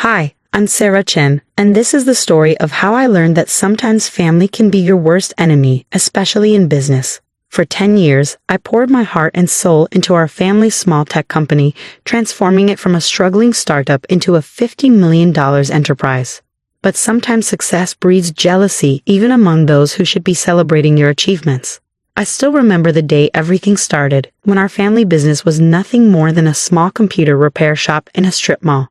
Hi, I'm Sarah Chen, and this is the story of how I learned that sometimes family can be your worst enemy, especially in business. For 10 years, I poured my heart and soul into our family's small tech company, transforming it from a struggling startup into a $50 million enterprise. But sometimes success breeds jealousy even among those who should be celebrating your achievements. I still remember the day everything started, when our family business was nothing more than a small computer repair shop in a strip mall.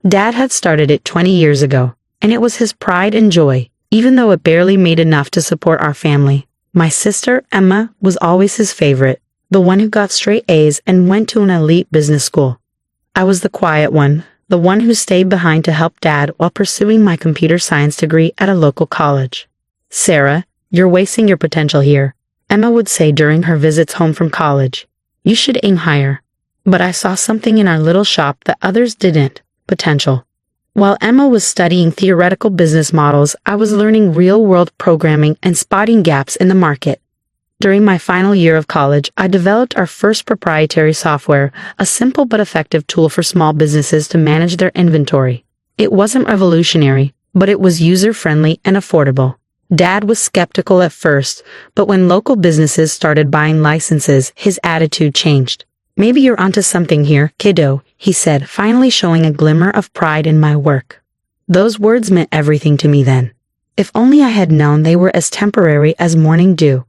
Dad had started it 20 years ago, and it was his pride and joy, even though it barely made enough to support our family. My sister, Emma, was always his favorite, the one who got straight A's and went to an elite business school. I was the quiet one, the one who stayed behind to help Dad while pursuing my computer science degree at a local college. "Sarah, you're wasting your potential here," Emma would say during her visits home from college. "You should aim higher." But I saw something in our little shop that others didn't. Potential. While Emma was studying theoretical business models, I was learning real-world programming and spotting gaps in the market. During my final year of college, I developed our first proprietary software, a simple but effective tool for small businesses to manage their inventory. It wasn't revolutionary, but it was user-friendly and affordable. Dad was skeptical at first, but when local businesses started buying licenses, his attitude changed. "Maybe you're onto something here, kiddo," he said, finally showing a glimmer of pride in my work. Those words meant everything to me then. If only I had known they were as temporary as morning dew.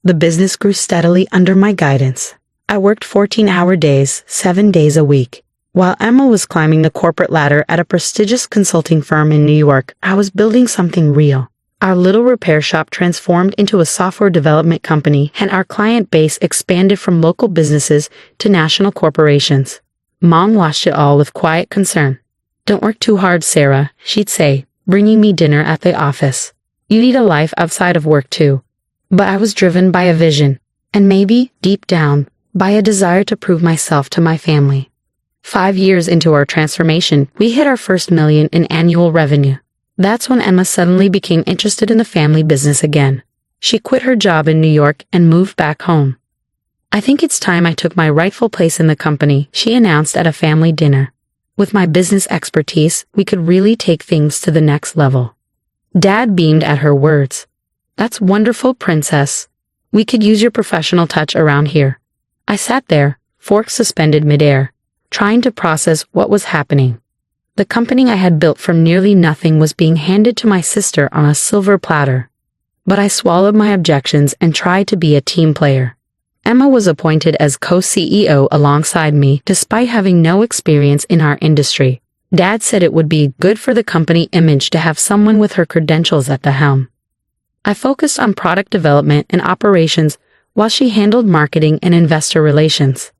The business grew steadily under my guidance. I worked 14-hour days, 7 days a week. While Emma was climbing the corporate ladder at a prestigious consulting firm in New York, I was building something real. Our little repair shop transformed into a software development company, and our client base expanded from local businesses to national corporations. Mom watched it all with quiet concern. "Don't work too hard, Sarah," she'd say, bringing me dinner at the office. "You need a life outside of work too." But I was driven by a vision, and maybe, deep down, by a desire to prove myself to my family. 5 years into our transformation, we hit our first $1 million in annual revenue. That's when Emma suddenly became interested in the family business again. She quit her job in New York and moved back home. "I think it's time I took my rightful place in the company," she announced at a family dinner. With my business expertise, we could really take things to the next level. Dad beamed at her words. "That's wonderful, princess. We could use your professional touch around here." I sat there, forks suspended midair, trying to process what was happening. The company I had built from nearly nothing was being handed to my sister on a silver platter. But I swallowed my objections and tried to be a team player. Emma was appointed as co-CEO alongside me, despite having no experience in our industry. Dad said it would be good for the company image to have someone with her credentials at the helm. I focused on product development and operations while she handled marketing and investor relations.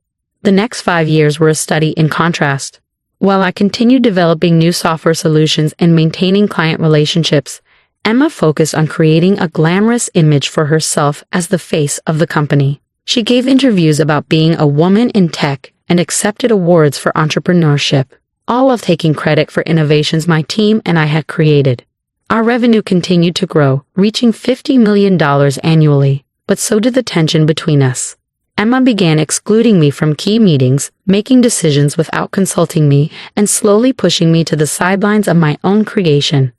The next 5 years were a study in contrast. While I continued developing new software solutions and maintaining client relationships, Emma focused on creating a glamorous image for herself as the face of the company. She gave interviews about being a woman in tech and accepted awards for entrepreneurship, all while taking credit for innovations my team and I had created. Our revenue continued to grow, reaching $50 million annually, but so did the tension between us. Emma began excluding me from key meetings, making decisions without consulting me, and slowly pushing me to the sidelines of my own creation.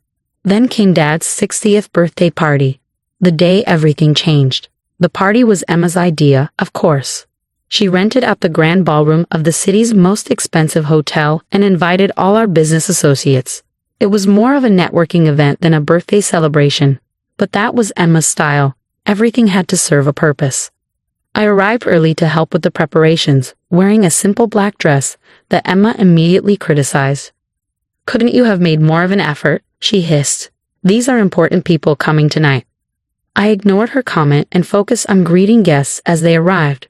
Then came Dad's 60th birthday party. The day everything changed. The party was Emma's idea, of course. She rented out the grand ballroom of the city's most expensive hotel and invited all our business associates. It was more of a networking event than a birthday celebration. But that was Emma's style. Everything had to serve a purpose. I arrived early to help with the preparations, wearing a simple black dress that Emma immediately criticized. "Couldn't you have made more of an effort?" she hissed. "These are important people coming tonight." I ignored her comment and focused on greeting guests as they arrived.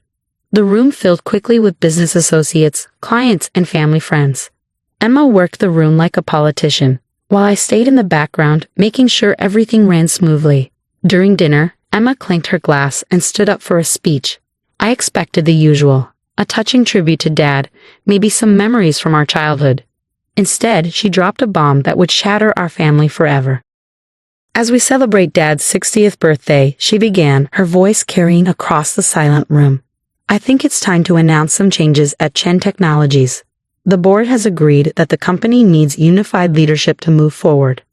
The room filled quickly with business associates, clients, and family friends. Emma worked the room like a politician, while I stayed in the background, making sure everything ran smoothly. During dinner, Emma clinked her glass and stood up for a speech. I expected the usual, a touching tribute to Dad, maybe some memories from our childhood. Instead, she dropped a bomb that would shatter our family forever. As we celebrate Dad's 60th birthday, she began, her voice carrying across the silent room. "I think it's time to announce some changes at Chen Technologies. The board has agreed that the company needs unified leadership to move forward.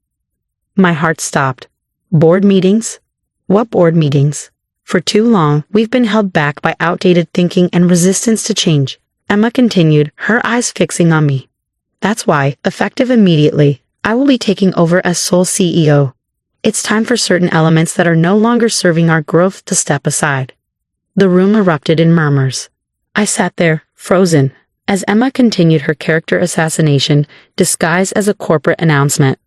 My heart stopped. Board meetings? What board meetings? For too long, we've been held back by outdated thinking and resistance to change. Emma continued, her eyes fixing on me. That's why, effective immediately, I will be taking over as sole CEO. It's time for certain elements that are no longer serving our growth to step aside. The room erupted in murmurs. I sat there, frozen, as Emma continued her character assassination, disguised as a corporate announcement.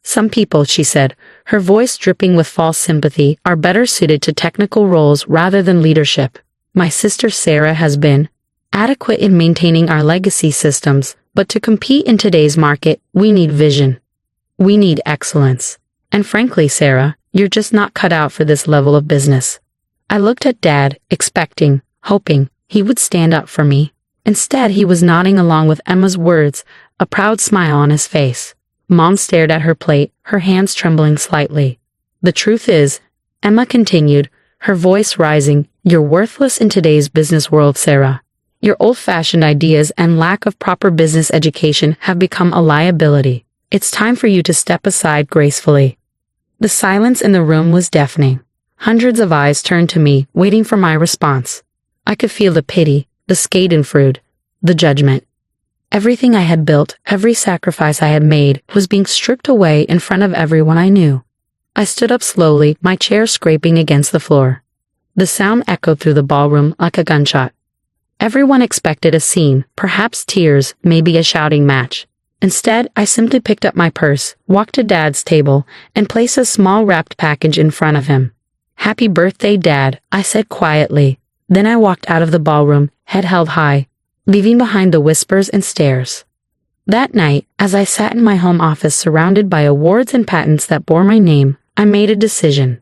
Some people, she said, her voice dripping with false sympathy, are better suited to technical roles rather than leadership. My sister Sarah has been adequate in maintaining our legacy systems, but to compete in today's market, we need vision. We need excellence. And frankly, Sarah, you're just not cut out for this level of business. I looked at Dad, expecting, hoping, he would stand up for me. Instead, he was nodding along with Emma's words, a proud smile on his face. Mom stared at her plate, her hands trembling slightly. The truth is, Emma continued, her voice rising, you're worthless in today's business world, Sarah. Your old-fashioned ideas and lack of proper business education have become a liability. It's time for you to step aside gracefully. The silence in the room was deafening. Hundreds of eyes turned to me, waiting for my response. I could feel the pity, the schadenfreude, the judgment. Everything I had built, every sacrifice I had made, was being stripped away in front of everyone I knew. I stood up slowly, my chair scraping against the floor. The sound echoed through the ballroom like a gunshot. Everyone expected a scene, perhaps tears, maybe a shouting match. Instead, I simply picked up my purse, walked to Dad's table, and placed a small wrapped package in front of him. Happy birthday, Dad, I said quietly. Then I walked out of the ballroom, head held high, leaving behind the whispers and stares. That night, as I sat in my home office surrounded by awards and patents that bore my name, I made a decision.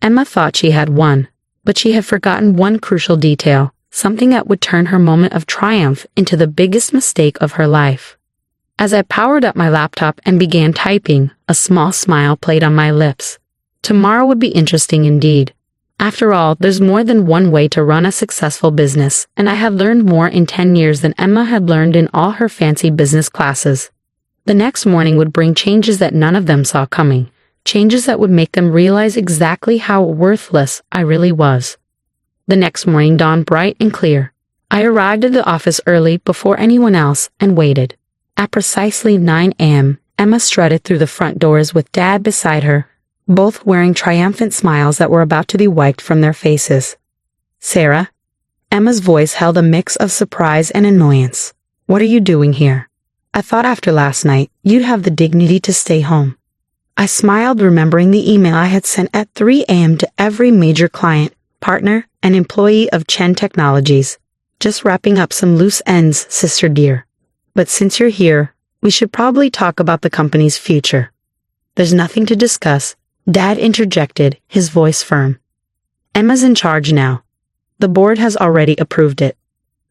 Emma thought she had won, but she had forgotten one crucial detail, something that would turn her moment of triumph into the biggest mistake of her life. As I powered up my laptop and began typing, a small smile played on my lips. Tomorrow would be interesting indeed. After all, there's more than one way to run a successful business, and I had learned more in 10 years than Emma had learned in all her fancy business classes. The next morning would bring changes that none of them saw coming, changes that would make them realize exactly how worthless I really was. The next morning dawned bright and clear. I arrived at the office early before anyone else and waited. At precisely 9 a.m., Emma strutted through the front doors with Dad beside her, both wearing triumphant smiles that were about to be wiped from their faces. Sarah? Emma's voice held a mix of surprise and annoyance. What are you doing here? I thought after last night, you'd have the dignity to stay home. I smiled, remembering the email I had sent at 3 a.m. to every major client, partner, and employee of Chen Technologies. Just wrapping up some loose ends, sister dear. But since you're here, we should probably talk about the company's future. There's nothing to discuss, Dad interjected, his voice firm. Emma's in charge now. The board has already approved it.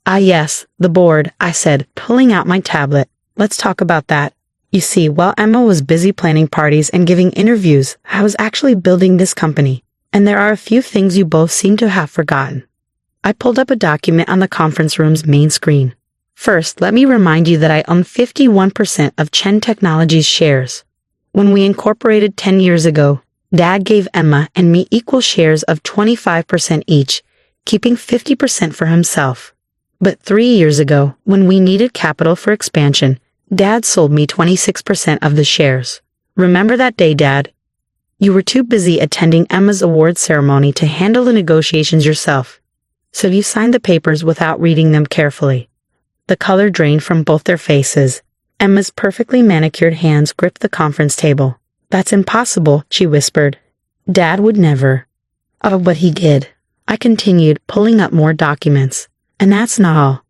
Ah yes, the board, I said, pulling out my tablet. Let's talk about that. You see, while Emma was busy planning parties and giving interviews, I was actually building this company. And there are a few things you both seem to have forgotten. I pulled up a document on the conference room's main screen. First, let me remind you that I own 51% of Chen Technologies shares. When we incorporated 10 years ago, Dad gave Emma and me equal shares of 25% each, keeping 50% for himself. But 3 years ago, when we needed capital for expansion, Dad sold me 26% of the shares. Remember that day, Dad? You were too busy attending Emma's award ceremony to handle the negotiations yourself, so you signed the papers without reading them carefully. The color drained from both their faces. Emma's perfectly manicured hands gripped the conference table. That's impossible, she whispered. Dad would never. Oh, but he did. I continued, pulling up more documents. And that's not all.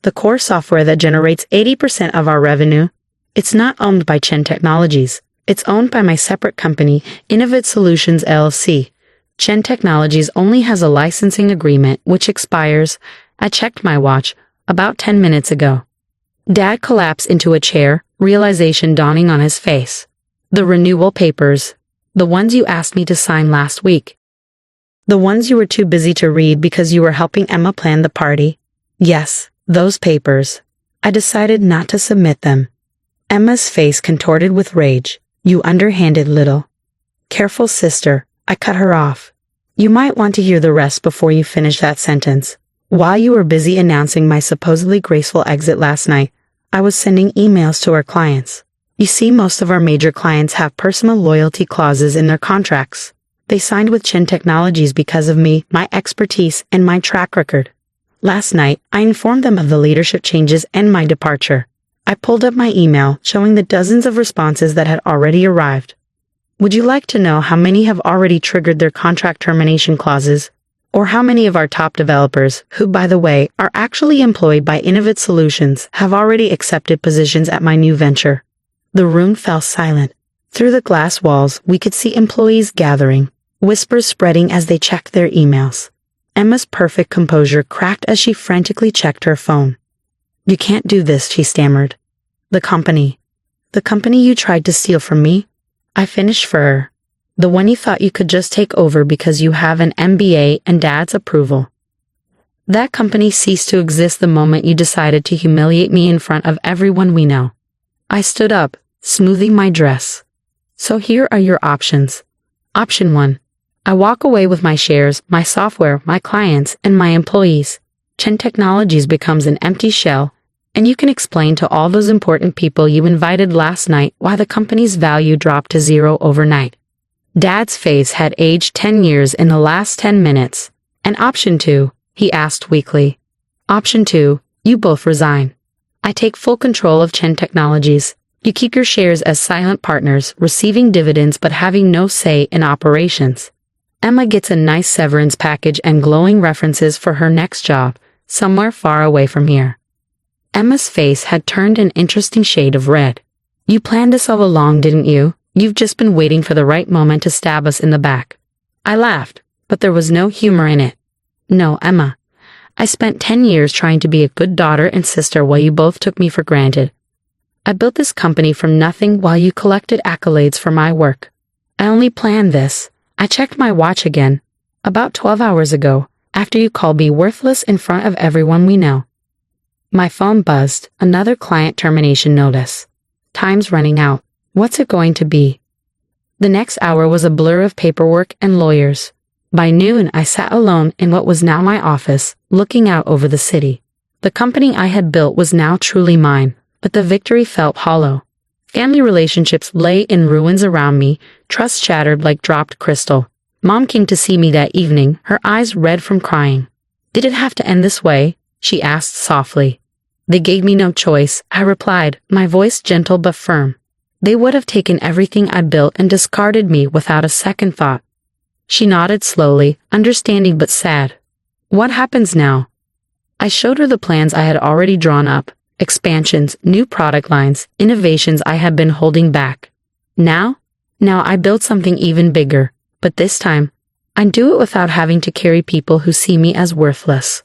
The core software that generates 80% of our revenue, it's not owned by Chen Technologies. It's owned by my separate company, Innovate Solutions LLC. Chen Technologies only has a licensing agreement which expires, I checked my watch, about 10 minutes ago. Dad collapsed into a chair, realization dawning on his face. The renewal papers. The ones you asked me to sign last week. The ones you were too busy to read because you were helping Emma plan the party. Yes, those papers. I decided not to submit them. Emma's face contorted with rage. You underhanded little. Careful, sister, I cut her off. You might want to hear the rest before you finish that sentence. While you were busy announcing my supposedly graceful exit last night, I was sending emails to our clients. You see, most of our major clients have personal loyalty clauses in their contracts. They signed with Chen Technologies because of me, my expertise, and my track record. Last night, I informed them of the leadership changes and my departure. I pulled up my email, showing the dozens of responses that had already arrived. Would you like to know how many have already triggered their contract termination clauses? Or how many of our top developers, who by the way are actually employed by Innovative Solutions, have already accepted positions at my new venture? The room fell silent. Through the glass walls, we could see employees gathering, whispers spreading as they checked their emails. Emma's perfect composure cracked as she frantically checked her phone. You can't do this, she stammered. The company you tried to steal from me? I finished for her. The one you thought you could just take over because you have an MBA and Dad's approval. That company ceased to exist the moment you decided to humiliate me in front of everyone we know. I stood up, smoothing my dress. So here are your options. Option 1. I walk away with my shares, my software, my clients, and my employees. Chen Technologies becomes an empty shell, and you can explain to all those important people you invited last night why the company's value dropped to zero overnight. Dad's face had aged 10 years in the last 10 minutes. And option 2, he asked weakly. Option 2, you both resign. I take full control of Chen Technologies. You keep your shares as silent partners, receiving dividends but having no say in operations. Emma gets a nice severance package and glowing references for her next job, somewhere far away from here. Emma's face had turned an interesting shade of red. You planned this all along, didn't you? You've just been waiting for the right moment to stab us in the back. I laughed, but there was no humor in it. No, Emma. I spent 10 years trying to be a good daughter and sister while you both took me for granted. I built this company from nothing while you collected accolades for my work. I only planned this. I checked my watch again, about 12 hours ago, after you called me worthless in front of everyone we know. My phone buzzed, another client termination notice. Time's running out. What's it going to be? The next hour was a blur of paperwork and lawyers. By noon, I sat alone in what was now my office, looking out over the city. The company I had built was now truly mine, but the victory felt hollow. Family relationships lay in ruins around me, trust shattered like dropped crystal. Mom came to see me that evening, her eyes red from crying. Did it have to end this way? She asked softly. They gave me no choice, I replied, my voice gentle but firm. They would have taken everything I built and discarded me without a second thought. She nodded slowly, understanding but sad. What happens now? I showed her the plans I had already drawn up, expansions, new product lines, innovations I had been holding back. Now I build something even bigger, but this time, I do it without having to carry people who see me as worthless.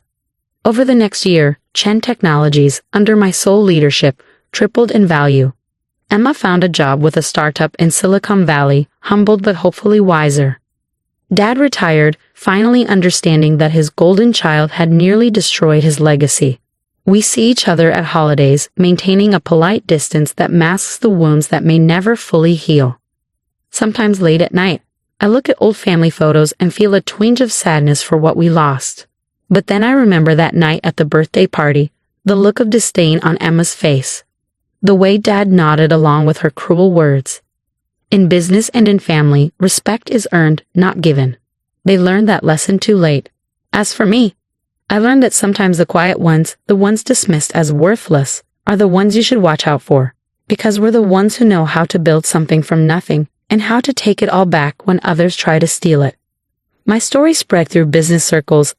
Over the next year, Chen Technologies, under my sole leadership, tripled in value. Emma found a job with a startup in Silicon Valley, humbled but hopefully wiser. Dad retired, finally understanding that his golden child had nearly destroyed his legacy. We see each other at holidays, maintaining a polite distance that masks the wounds that may never fully heal. Sometimes late at night, I look at old family photos and feel a twinge of sadness for what we lost. But then I remember that night at the birthday party, the look of disdain on Emma's face. The way Dad nodded along with her cruel words. In business and in family, respect is earned, not given. They learned that lesson too late. As for me, I learned that sometimes the quiet ones, the ones dismissed as worthless, are the ones you should watch out for, because we're the ones who know how to build something from nothing and how to take it all back when others try to steal it. My story spread through business circles,